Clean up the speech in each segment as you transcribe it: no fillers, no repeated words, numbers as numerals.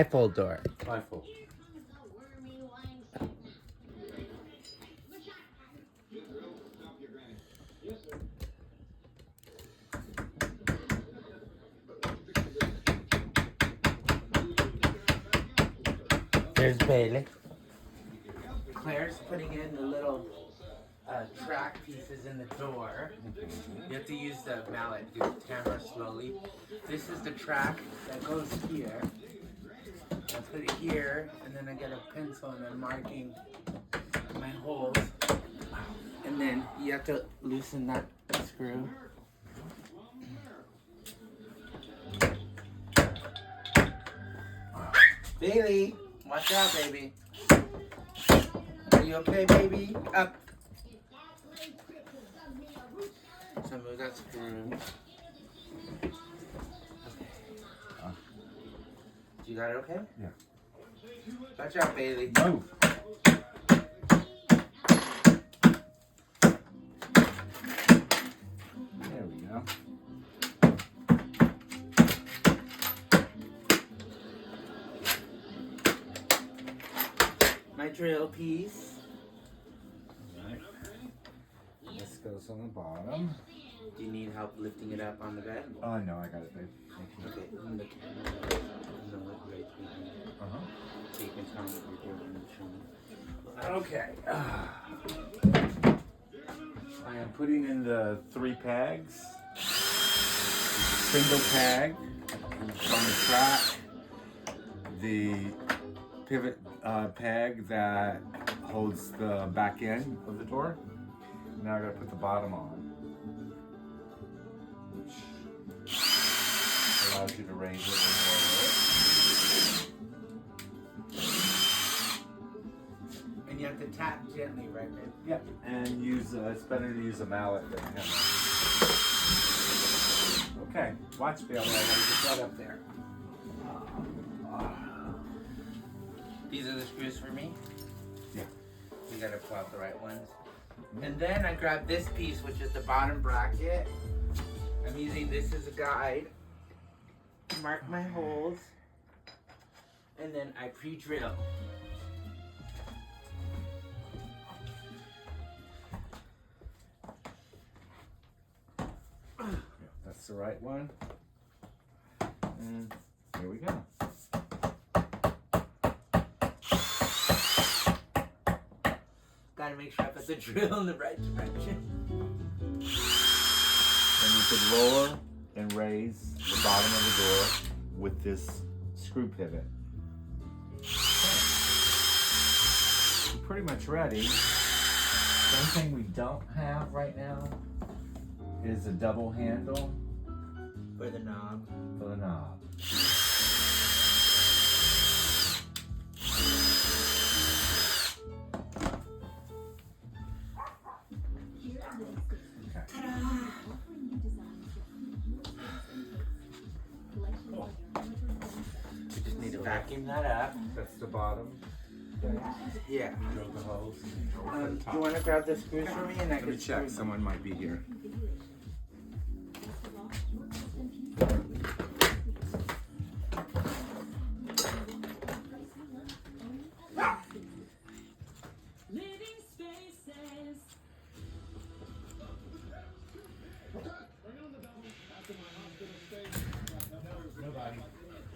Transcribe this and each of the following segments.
Bifold door. Bifold. There's Bailey. Claire's putting in the little track pieces in the door. You have to use the mallet, do the camera slowly. This is the track that goes here. I put it here, and then I get a pencil and I'm marking my holes. And then you have to loosen that screw. Bailey, watch out, baby. Are you okay, baby? Up. So move that screw. Okay. You got it okay? Yeah. Watch out, Bailey. Move. There we go. My drill piece. Alright. This goes on the bottom. Do you need help lifting it up on the bed? Oh, no, I got it, babe. Thank you. Okay, in the camera. No, right behind it. Uh-huh. So you can tell me what you're doing and show me. Okay. I am putting in the 3 pegs. Single peg on the track. The pivot peg that holds the back end of the door. Now I gotta put the bottom on, which allows you to raise it and lower it. And you have to tap gently, right, babe? Yep, and use it's better to use a mallet than a hammer. Okay, watch Bailey, I gotta get that up there. These are the screws for me. Yeah. You gotta pull out the right ones. And then I grab this piece, which is the bottom bracket. I'm using this as a guide. Mark my holes. And then I pre-drill. Yeah, that's the right one. And here we go. Gotta make sure I put the drill in the right direction. And you can lower and raise the bottom of the door with this screw pivot. Okay. We're pretty much ready. One thing we don't have right now is a double handle For the knob. for the knob. We just need to vacuum that up. That's the bottom. Yeah. Drill the holes. Do you want to grab the screws for me and I Let me can check. Someone might be here.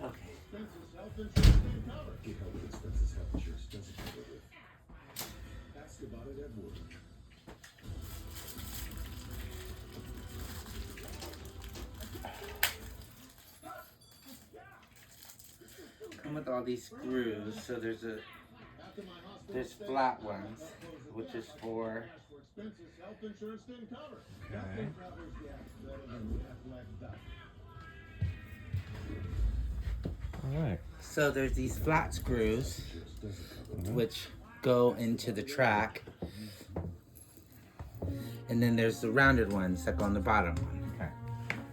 Okay. Come with all these screws, so there's flat ones, which is for Okay. All right. so there's these flat screws which go into the track, and then there's the rounded ones that go on the bottom. Okay.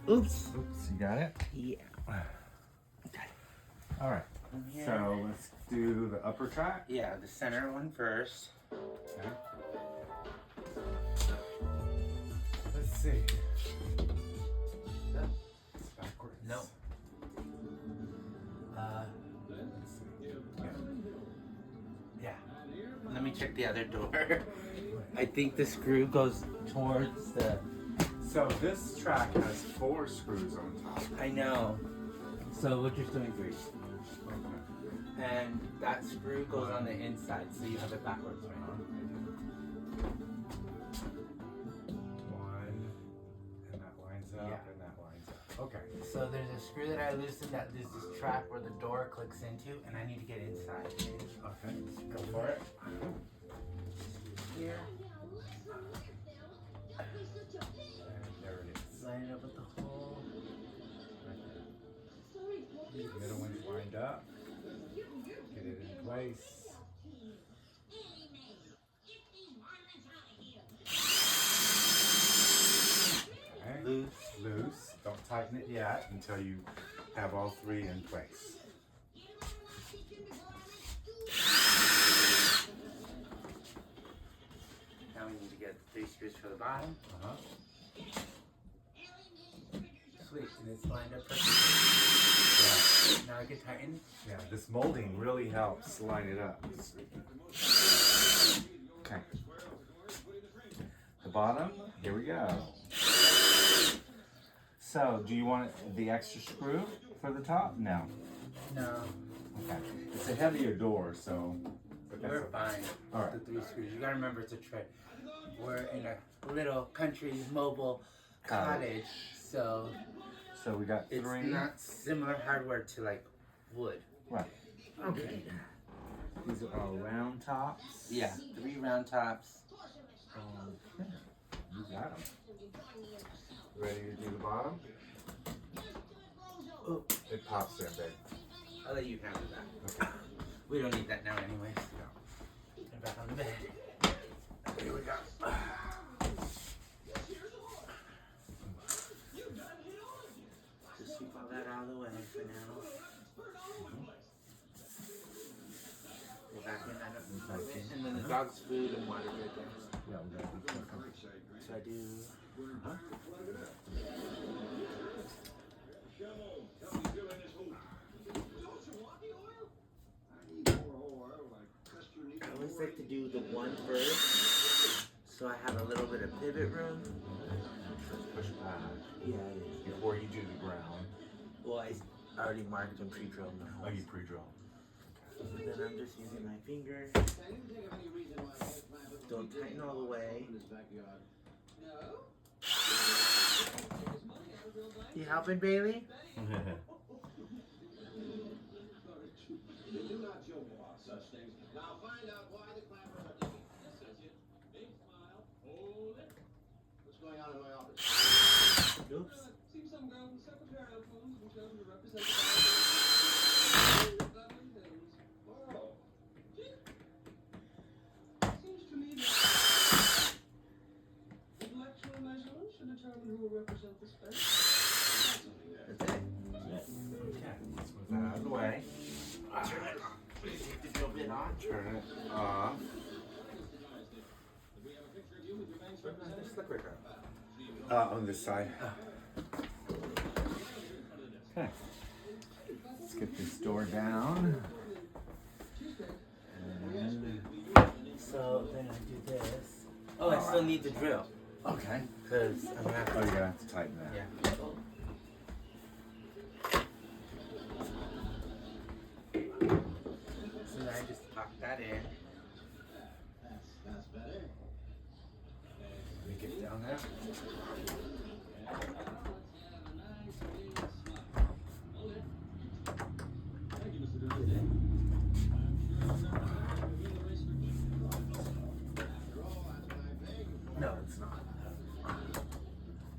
Oops. Oops, you got it? Yeah. Okay. All right. Here. So let's do the upper track. Yeah, the center one first. Okay. Let's see. It's backwards. No. me check the other door. I think the screw goes towards the. So this track has 4 screws on top. I know. So what you're doing, 3. Okay. And that screw goes on the inside, so you have it backwards right now. 1, and that lines up, Yeah. and that lines up. Okay. So there's a screw that I loosened that there's this trap where the door clicks into, and I need to get inside. Okay. Go for it. Here. And there it is. Line it up with the hole. The middle one's lined up. Get it in place. Okay. Loose. Loose. Don't tighten it yet until you have all 3 in place. Now we need to get the 3 screws for the bottom. Uh-huh. Sweet, and it's lined up perfectly. Now I can tighten. Yeah, this molding really helps line it up. Okay. The bottom, here we go. So, do you want the extra screw for the top? No. No, Okay. It's a heavier door, so. but that's we're okay. fine. All right. The 3 screws. You gotta remember it's a tray. We're in a little country mobile cottage, so So we got it's 3. not similar hardware to like wood. Right. Okay. These are all round tops. Yeah, 3 round tops. Okay. You got them. Ready to do the bottom? Oh, It pops in, babe. I'll let you handle that. Okay. We don't need that now, anyways. No. Put it back on the bed. Here we go. Just sweep all that out of the way for now. Go back in that up. And then the dog's food and water right there. Yeah, we got to be careful. So I do. Huh? I always like to do the one first, so I have a little bit of pivot room. Push back Yeah, it is. before you do the ground. Well, I already marked and pre-drilled the Oh, holes. you pre-drill. And then I'm just using my finger. Don't tighten all the way. You helping, Bailey? Oops. That's it. Okay, let's move that out of the way. Turn it on. Take the drill bit on. Turn it off. Just the quicker. On this side. Okay. Let's get this door down. And, So then I do this. Oh, I still need the drill. okay. Because I'm gonna have Oh, to. you're gonna have to tighten that. Yeah. So then I just pop that in. Let me get down there. No, it's not.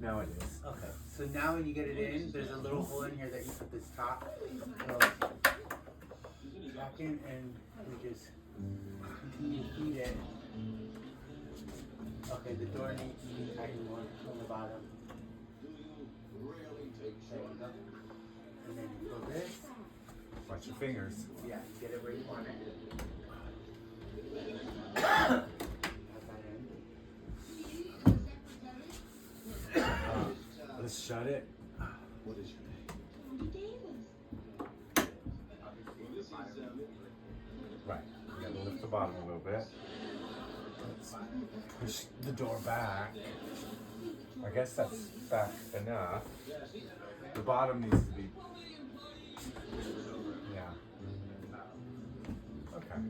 Now it is. Okay. So now when you get it in, there's a little hole in here that you put this top back in, and we just continue to feed it. Okay, the door needs to be tightened more on the bottom. There you go. And then you go this. Watch your fingers. Yeah, get it where you want it. Have that in. Let's shut it. What is your name? Right. You gotta lift the bottom a little bit. Let's push the door back. I guess that's back enough. The bottom needs to be, yeah. Okay.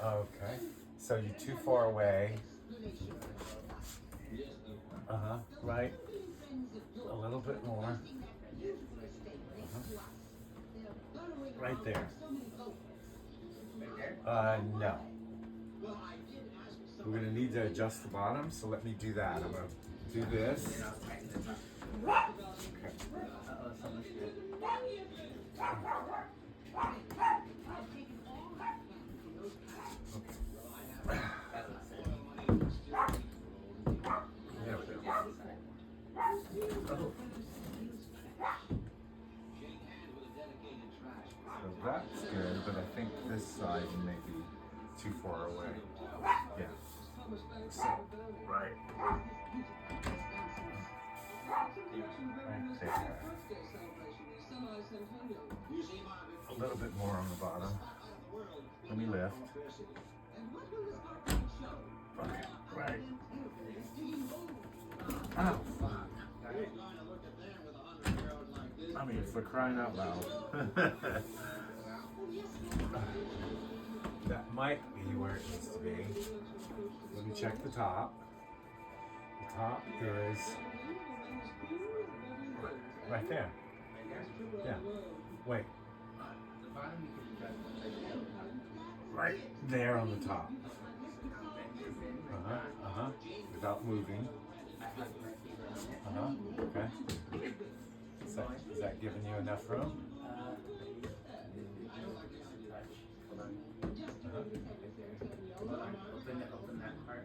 Okay. So you're too far away. Right. A little bit more. Right there. No. We're gonna need to adjust the bottom, so let me do that. I'm gonna do this. Okay. There we go. So that's good, but I think this side may be too far away. Yeah. So, right. Right there. A little bit more on the bottom. Let me lift. Okay, right. Oh, fuck. I mean, for crying out loud. That might be where it needs to be. Let me check the top. The top is right there. Yeah. Wait. Right there on the top. Without moving. Okay. Is that giving you enough room? Open that part.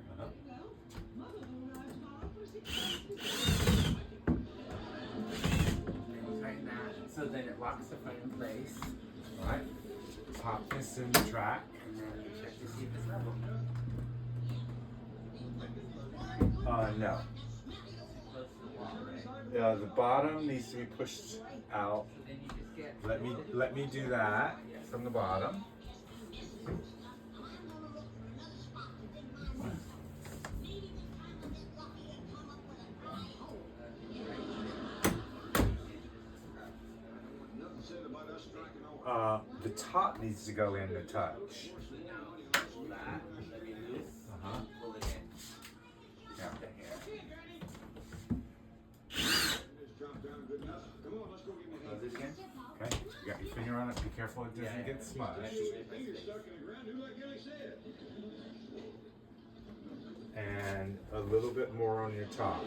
Tighten that so then it locks the front in place. Alright. Pop this in the track. And then you check to see if it's level. No. The bottom needs to be pushed out. Then you just get Let me do that from the bottom. The top needs to go in the touch. pull it in. Yeah. Close it again. Okay. You got your finger on it. Be careful it doesn't get smudged. And a little bit more on your top.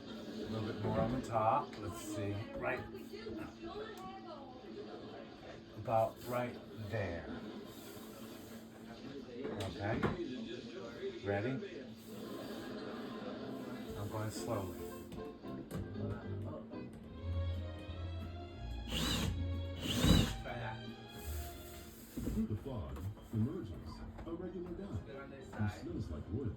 A little bit more on the top. Let's see. Right. About right there. Okay. Ready? I'm going slowly. Try that. The fog emerges a regular guy. Put it on this He side. smells like wood.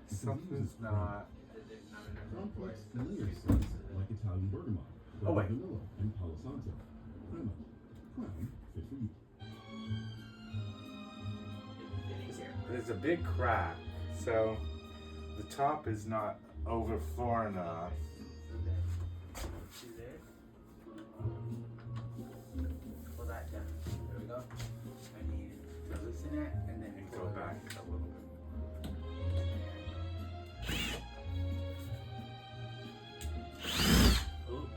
Something's not. There's not enough room for Complex it. layer scents like Italian bergamot, Oh, wait. vanilla, and Palo Santo. Crema. Crown fit for you. Fitting here. There's a big crack, so the top is not over far enough. So then, do this. Pull that down. There we go. I need to loosen it and then And pull go it back a little bit. Ooh.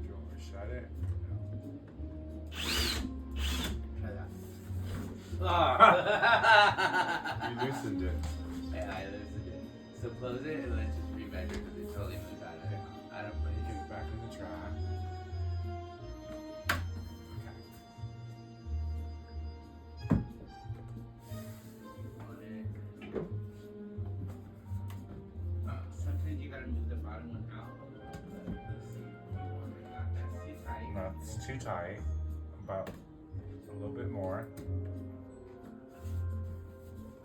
Door, shut it. Try that. You loosened it. Yeah, I loosened it. So close it and let's just remeasure because it totally moved out of it. Out of place. Get it back in the track. Okay. On it. Sometimes you gotta gotta move the bottom one out. That's too tight. No, it's too tight. About a little bit more.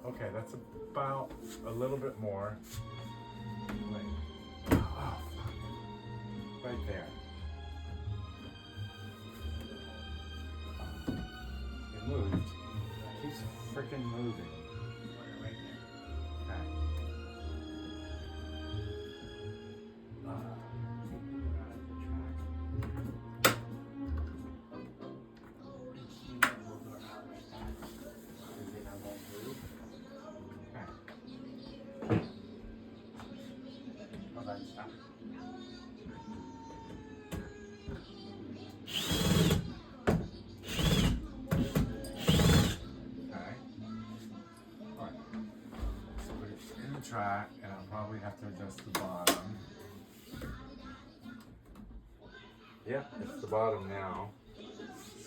Okay, that's about a little bit more. Wait. Oh, fuck. Right there. It moved. It keeps freaking moving. Right there. Okay. Hold on, stop. Okay. Alright. So we're in the track, and I'll probably have to adjust the bottom. Yep, it's the bottom now.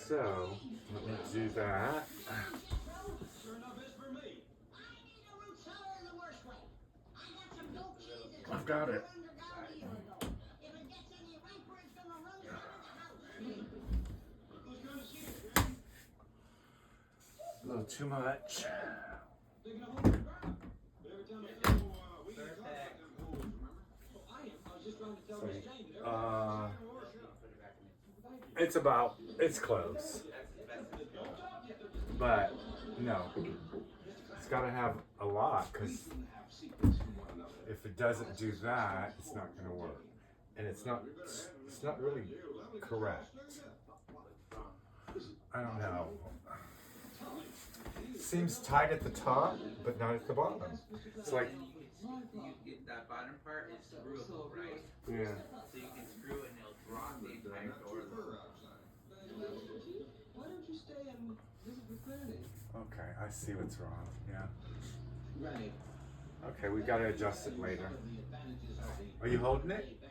So, let me do that. I've got it. A little too much. It's close. But, no. It's gotta have a lot, because if it doesn't do that, it's not gonna work. And it's not really correct. I don't know. Seems tight at the top, but not at the bottom. It's like, That bottom part is screwable, right? yeah. So you can screw it and it'll drop the entire door. Okay, I see what's wrong. Yeah. Right. Okay, we gotta adjust it later. Are you holding it?